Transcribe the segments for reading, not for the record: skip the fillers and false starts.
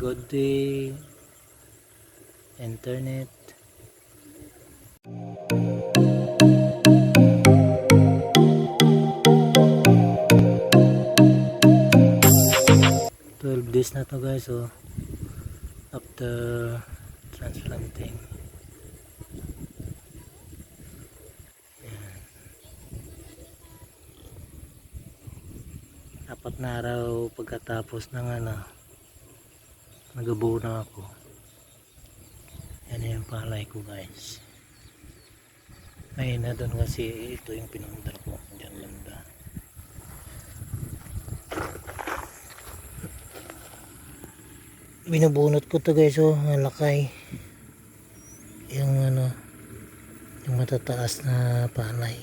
good day internet. Days na to guys, so after transplanting. Yan. 4 na araw pagkatapos ng nagabuo na ako. Yan yung palay ko guys. Ayun na doon kasi ito yung pinundar ko dyan banda. Binubunot ko to guys, oh malakay yung yung matataas na palay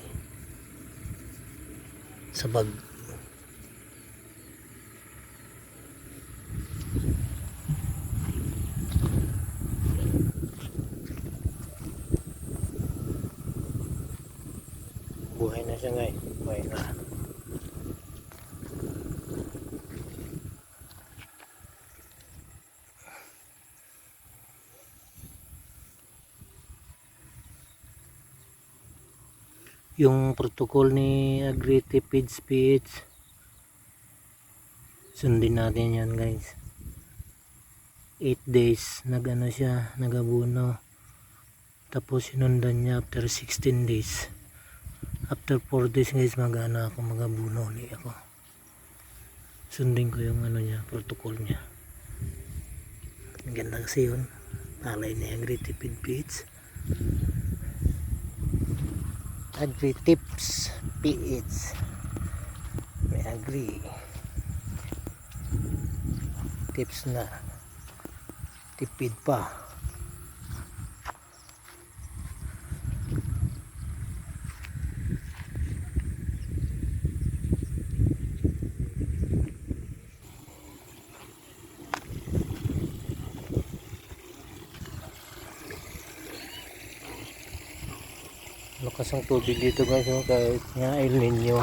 sa bag. Buhay na siya guys, buhay na. Yung protocol ni Agritipid Speech, sundin natin yan guys. 8 days siya, nagabuno. Tapos sinundan niya after 16 days. After 4 days guys, magabuno ulit ako. Sundin ko yung niya, protocol niya. Ang ganda kasi yun, palay ni Agritipid Speech. Agritips PH, may agri tips na tipid pa. Lakas ang tubig dito guys, oh, kahit nga El Nino.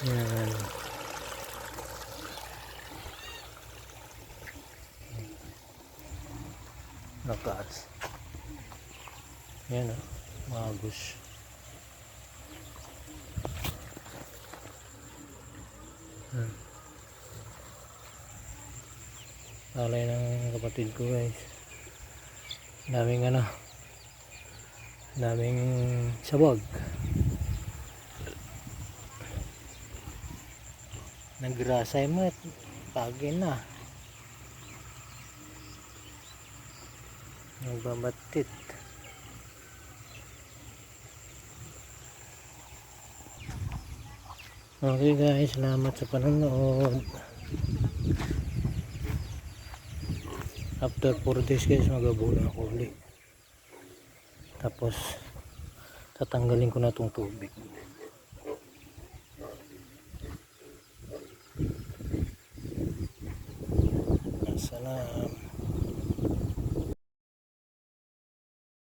Yan. Lakas. Yan, oh, magos. Palay ng kapatid ko guys. Daming sabag. Nagrasay mo at pagin na. Nagbabatit. Okay guys, salamat sa panonood. After 4 days guys, magabuo ako ulit. Tapos tatanggalin ko na itong tubig. Sana